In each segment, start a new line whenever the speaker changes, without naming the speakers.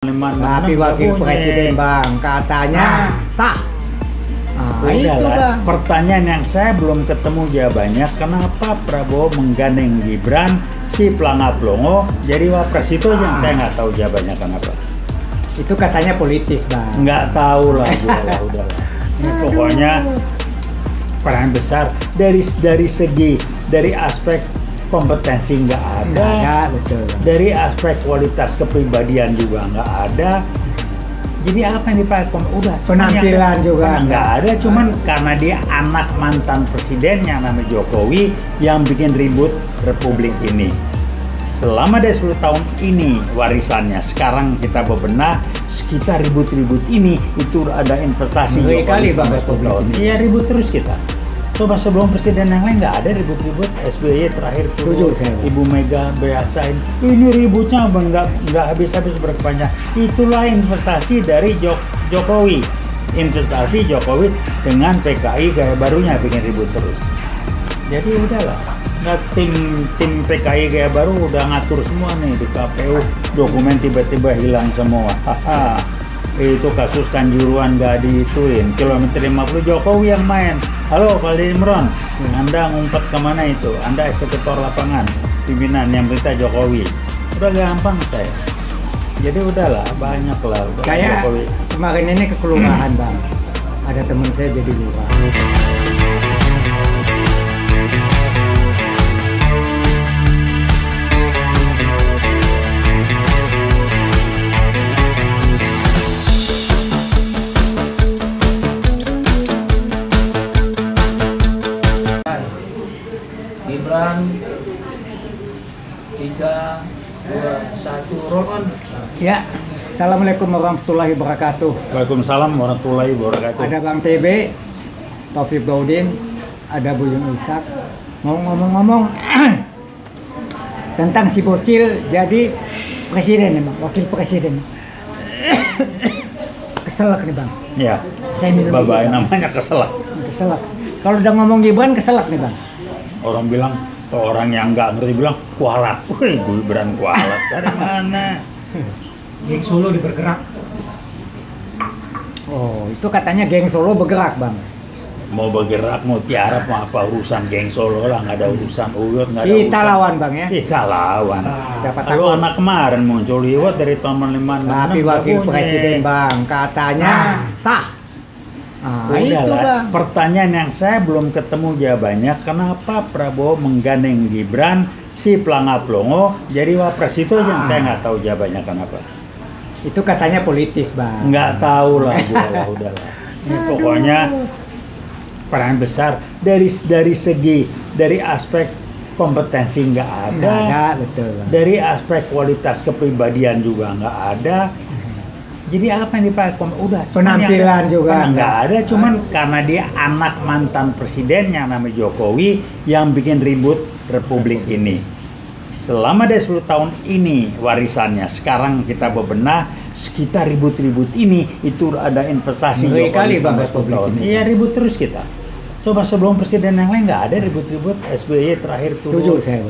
Tapi wakil presiden bang katanya sah.
Itu bang. Pertanyaan yang saya belum ketemu jawabannya, kenapa Prabowo menggandeng Gibran si Planga-Plongo jadi wapres? Itu yang saya nggak tahu jawabannya kenapa.
Itu katanya politis bang.
Nggak tahu lah, udahlah. Ini pokoknya peran besar dari aspek kompetensi nggak ada,
betul.
Dari aspek kualitas kepribadian juga nggak ada. Jadi apa yang dipakai? Udah
penampilan juga
nggak ada, cuman karena dia anak mantan presiden yang namanya Jokowi yang bikin ribut republik ini. Selama dari 10 tahun ini warisannya, sekarang kita bebenah sekitar ribut-ribut ini itu ada investasi
kali bang republik ini.
Iya ribut terus kita. Coba sebelum presiden yang lain nggak ada ribut-ribut. SBY terakhir tuh Ibu Mega biasain ini ributnya bang nggak habis-habis berkepanjang. Itulah investasi dari Jokowi. Investasi Jokowi dengan PKI gaya barunya bikin ribut terus. Jadi udahlah. Nah, tim PKI gaya baru udah ngatur semua nih di KPU, dokumen tiba-tiba hilang semua. Itu kasus Kanjuruhan nggak dituin, kilometer 50 Jokowi yang main. Halo Pak Imron, Anda ngumpet kemana itu? Anda eksekutor lapangan, pimpinan yang berita Jokowi. Udah gampang saya. Jadi udahlah, banyak lah.
Saya Jokowi. Kemarin ini ke kelurahan bang, ada teman saya jadi lurah.
Gibran 3, 2, 1 roll on.
Ya, assalamualaikum warahmatullahi wabarakatuh.
Waalaikumsalam warahmatullahi wabarakatuh.
Ada Bang TB, Taufik Baudin, ada Buyung Ishak. Mau ngomong-ngomong tentang si bocil jadi presiden nih bang, wakil presiden. Keselak nih bang.
Ya.
Saya minum
Bapak namanya keselak.
Keselak. Kalau udah ngomong Gibran keselak nih bang.
Orang bilang, atau orang yang nggak ngerti bilang kualat. Wih, Gibran kualat dari mana?
Geng Solo bergerak. Oh, itu katanya geng Solo bergerak bang.
Mau bergerak, mau tiarap, mau apa urusan geng Solo lah, nggak ada urusan Uyut, nggak ada
kita
urusan.
Lawan bang ya.
Kita lawan.
Siapa
Lalu
tahu
anak kemarin muncul liwat dari tahun 56.
tapi wakil presiden bang katanya sah. Itu bang.
Pertanyaan yang saya belum ketemu jawabannya, kenapa Prabowo menggandeng Gibran si Planga-Plongo jadi wapres? Itu yang saya nggak tahu jawabannya kenapa.
Itu katanya politis bang.
Nggak tahu lah, udahlah. Ini pokoknya peran besar dari aspek kompetensi nggak ada,
betul bang.
Dari aspek kualitas kepribadian juga nggak ada. Jadi apa yang dipakai? Udah
penampilan juga
nggak ada, cuman karena dia anak mantan presiden yang namanya Jokowi yang bikin ribut republik ini. Selama dari 10 tahun ini warisannya, sekarang kita bebenah sekitar ribut-ribut ini itu ada investasi
kali bang republik ini.
Iya ribut terus kita. Coba sebelum presiden yang lain nggak ada ribut-ribut. SBY terakhir tuh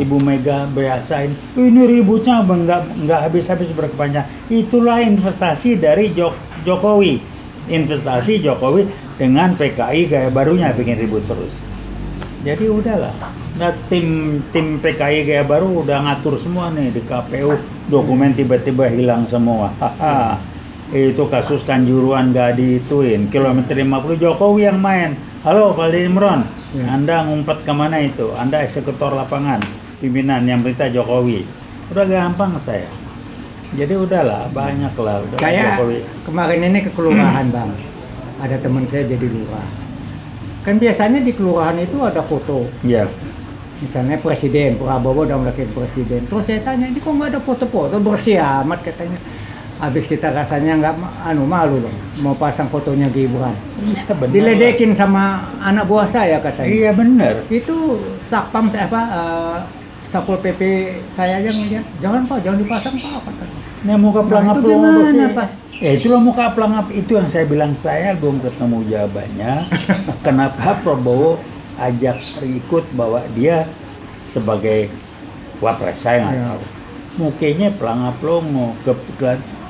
Ibu Mega biasain ini ributnya bang nggak habis-habis berkepanjang. Itulah investasi dari Jokowi. Investasi Jokowi dengan PKI gaya barunya bikin ribut terus. Jadi udahlah. Nah, tim PKI gaya baru udah ngatur semua nih di KPU, dokumen tiba-tiba hilang semua. Itu kasus Kanjuruhan nggak dituin, kilometer 50 Jokowi yang main. Halo Pak Imron, Anda ngumpet kemana itu? Anda eksekutor lapangan, pimpinan yang berita Jokowi. Udah gampang saya. Jadi udahlah, banyak lah.
Saya
Jokowi.
kemarin ini ke kelurahan bang, ada teman saya jadi lurah. Kan biasanya di kelurahan itu ada foto.
Iya.
Misalnya presiden, Prabowo dan wakil presiden. Terus saya tanya, ini kok nggak ada foto-foto, bersih amat katanya. Habis kita rasanya nggak malu loh, mau pasang fotonya Gibran.
Iya benar.
Diledekin sama anak buah saya katanya.
Iya benar.
Itu Satpam Satpol PP saya aja ngeliat, jangan pak, jangan dipasang pak katanya.
Ini muka pelangap
itu gimana pak?
Ya itulah muka pelangap itu yang saya bilang, saya belum ketemu jawabannya. Kenapa Prabowo ajak ikut bahwa dia sebagai wapres, saya nggak tahu. Mukanya pelangap-pelongo,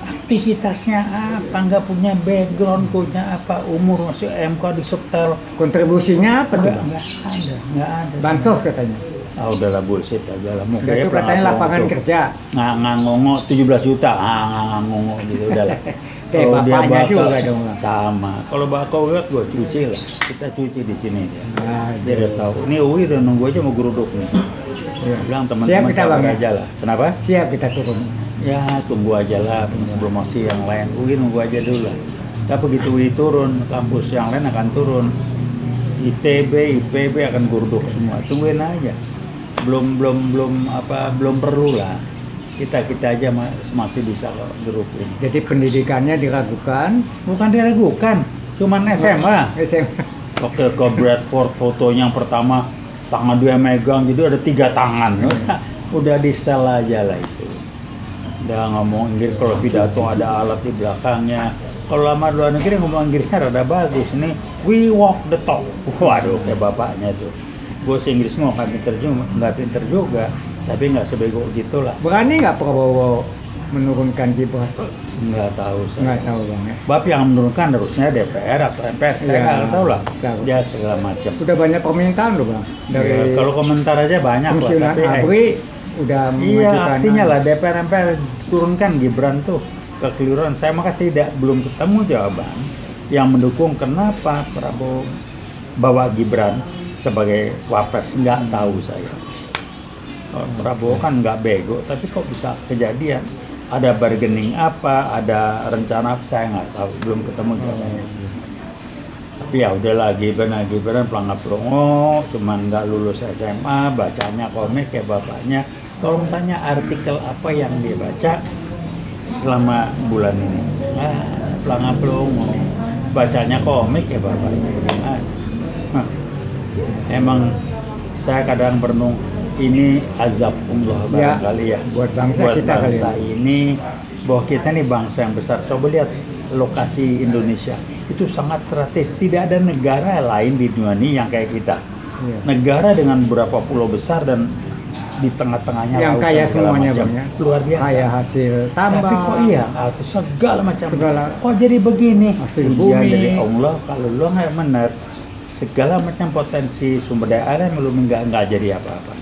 aktivitasnya apa, nggak punya background, punya apa, umur masih MK di setel.
Kontribusinya apa tuh?
Nggak ada.
Bansos katanya.
Ah udahlah bullshit aja lah.
Udah itu katanya lapangan kerja.
Ngongo 17 juta, ngongo gitu udahlah.
Kayak
Kalau dia
bapaknya
bakal
juga dong lah.
sama. Kalau bakal lihat gue cuci lah. Kita cuci di sini ya.
Nah,
Dia udah tahu. Ini Uwi udah nunggu aja mau geruduk nih.
Iya.
Bilang
Siap
teman-teman
kita,
sabar
Bang, ya?
aja lah. Kenapa?
Siap kita turun.
Ya tunggu aja lah promosi yang lain. Uwi nunggu aja dulu lah. Tapi begitu Uwi turun, kampus yang lain akan turun. ITB, IPB akan geruduk semua. Tungguin aja. Belum perlu lah. Kita aja masih bisa kok grup ini.
Jadi pendidikannya diragukan.
Bukan diragukan, cuman SMA.
SMA.
Waktu ke Bradford fotonya yang pertama tangan dia megang, jadi ada 3 tangan. Udah di setel aja lah itu. Udah ngomong Inggris, kalau pidato ada alat di belakangnya. Kalau lama luar negeri ngomong Inggrisnya rada bagus. Ini we walk the talk. Waduh, kayak bapaknya tuh. Gue Inggris nggak pinter juga. Tapi nggak sebego gitulah.
Berani nggak Prabowo menurunkan Gibran?
Nggak tahu saya.
Nggak tahu Bang ya.
Bab yang menurunkan harusnya DPR atau MPR. Saya
Ya,
nggak tahu lah.
seharusnya.
Ya segala macam.
Udah banyak permintaan loh Bang. Dari
Ya, kalau komentar aja banyak lah.
Komisioner
Tapi
ABRI udah
iya
mengajukan.
aksinya lah DPR MPR turunkan Gibran tuh kekeliruan. Saya maka belum ketemu jawaban yang mendukung kenapa Prabowo bawa Gibran sebagai wapres. Nggak tahu saya. Prabowo kan nggak bego, tapi kok bisa kejadian? Ada bargaining apa? Ada rencana apa? Saya nggak tahu, belum ketemu jawabannya. Tapi ya udahlah, Gibran pelangap pelongo, cuman nggak lulus SMA, bacanya komik kayak bapaknya. Kalau tanya artikel apa yang dia baca selama bulan ini, pelangap pelongo, bacanya komik kayak bapaknya. Emang saya kadang berenung. Ini azab Allah barangkali ya
buat bangsa kita kali ya.
Ini bahwa kita nih bangsa yang besar. Coba lihat lokasi Indonesia itu sangat strategis. Tidak ada negara lain di dunia ini yang kayak kita.
Iya.
Negara dengan beberapa pulau besar dan di tengah-tengahnya
yang
laut
kaya
dan segala
semuanya
macam.
Bang ya.
Luar biasa.
Kaya hasil tambang.
Tapi kok iya, atau segala macam. Kok jadi begini?
Hasil
Ujian
bumi.
dari Allah. Kalau lo nggak benar, segala macam potensi sumber daya alam belum nggak jadi apa-apa.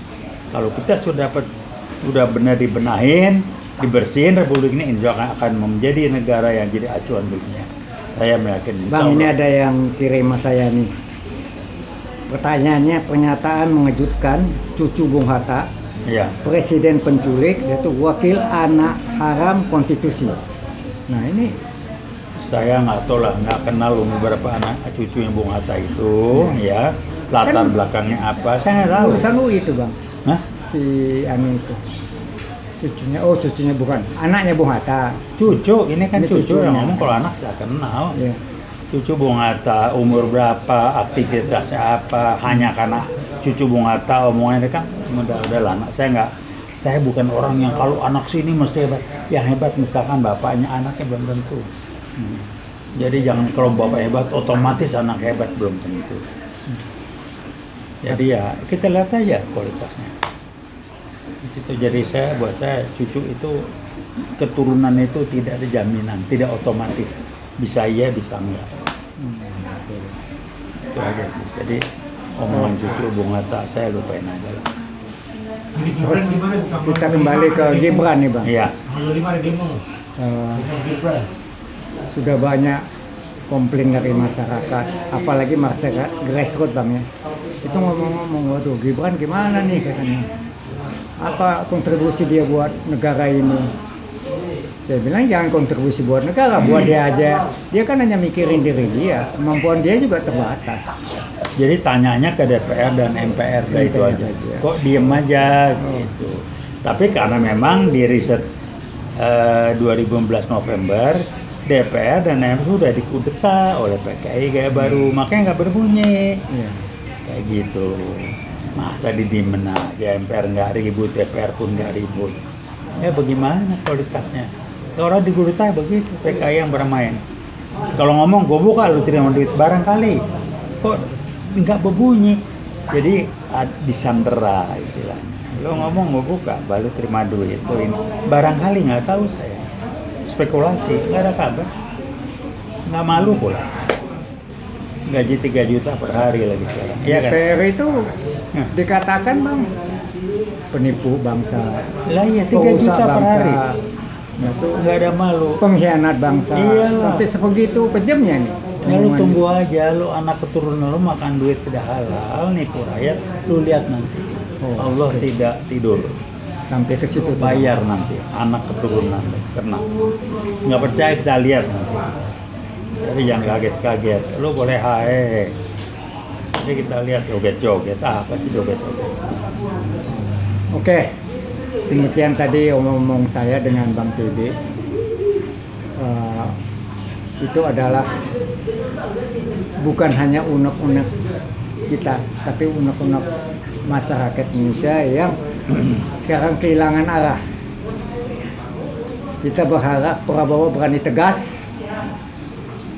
Kalau kita sudah benar dibenahin, dibersihin, Republik ini insya Allah akan menjadi negara yang jadi acuan dunia. Saya meyakini.
Bang, ini ada yang kirim sama saya nih. Pertanyaannya, pernyataan mengejutkan cucu Bung Hatta,
Ya.
presiden penculik, yaitu wakil anak haram konstitusi. Nah ini
Saya nggak tahu lah, nggak kenal beberapa anak cucunya Bung Hatta itu, ya. Latar
Kan-
belakangnya apa? Saya nggak tahu.
urusan UI itu Bang.
Hah?
Si anu itu. Cucunya bukan. Anaknya Bung Hatta.
Cucu, ini kan
Ini
cucu
cucunya.
yang ngomong, kalau anak saya kenal.
Ya.
Cucu Bung Hatta, umur berapa, aktivitasnya apa, hanya karena cucu Bung Hatta omongannya kan udah lama. Saya bukan orang yang kalau anak sini mesti hebat. Yang hebat misalkan bapaknya, anaknya belum tentu. Jadi jangan kalau bapak hebat otomatis anak hebat, belum tentu. Jadi ya kita lihat aja kualitasnya. Itu jadi buat saya cucu itu keturunan itu tidak ada jaminan, tidak otomatis. Bisa iya, bisa enggak. Itu aja sih. Jadi omongan cucu Bung Hatta saya lupain aja lah.
Terus kita kembali ke Gibran nih Bang.
Iya.
Eh, sudah banyak komplain dari masyarakat, apalagi masyarakat grassroots Bang ya. Itu ngomong-ngomong, waduh Gibran gimana nih katanya. Apa kontribusi dia buat negara ini? Saya bilang jangan kontribusi buat negara, buat dia aja. Dia kan hanya mikirin diri dia, kemampuan dia juga terbatas.
Jadi tanyanya ke DPR dan MPR dah itu
MPR
aja.
aja.
Kok diem aja gitu. Tapi karena memang di riset 2015 November DPR dan MPR sudah dikudeta oleh PKI kayak baru, makanya nggak berbunyi.
Iya.
Kayak gitu. Masa didiemen aja, MPR nggak ribut, DPR pun nggak ribut. Ya bagaimana kualitasnya? Orang dikudeta begitu, PKI yang bermain. Kalau ngomong gue buka, lu terima duit barangkali. Kok nggak berbunyi? Jadi disandera istilahnya. Lo ngomong mau buka, baru terima duit. Tuh ini barangkali nggak tahu saya. spekulasi, nggak ada kabar, nggak malu pula. Gaji 3 juta per hari lagi sekarang. Iya kan?
DPR itu dikatakan bang penipu bangsa,
Lah iya 3
perusak
juta per
bangsa,
hari.
itu
Nggak ada malu.
pengkhianat bangsa.
Iyalah.
Sampai sebegitu kejamnya nih.
Ya lu tunggu aja, lu anak keturunan lu makan duit tidak halal, nipu rakyat, lu lihat nanti.
Oh,
Allah
oke.
tidak tidur,
Sampai ke situ tuh.
bayar nanti, anak keturunan lu, kena. Nggak percaya kita lihat nanti. Jadi jangan kaget-kaget, lu boleh hae. Jadi kita lihat joget-joget, apa sih joget-joget?
Oke, demikian tadi omong-omong saya dengan Bang TB. Itu adalah bukan hanya unek-unek kita, tapi unek-unek masyarakat Indonesia yang sekarang kehilangan arah. Kita berharap Prabowo berani tegas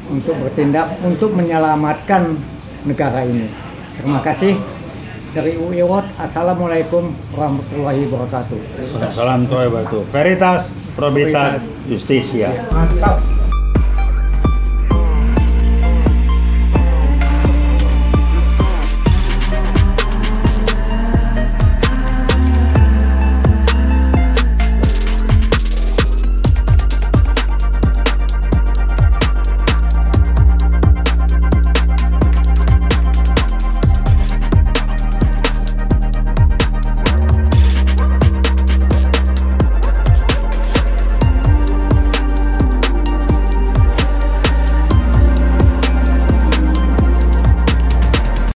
untuk bertindak untuk menyelamatkan negara ini. Terima kasih. Dari UIWOT, Assalamualaikum warahmatullahi wabarakatuh.
Salam Toy Batu. Veritas, Probitas, Justisia.
Mantap.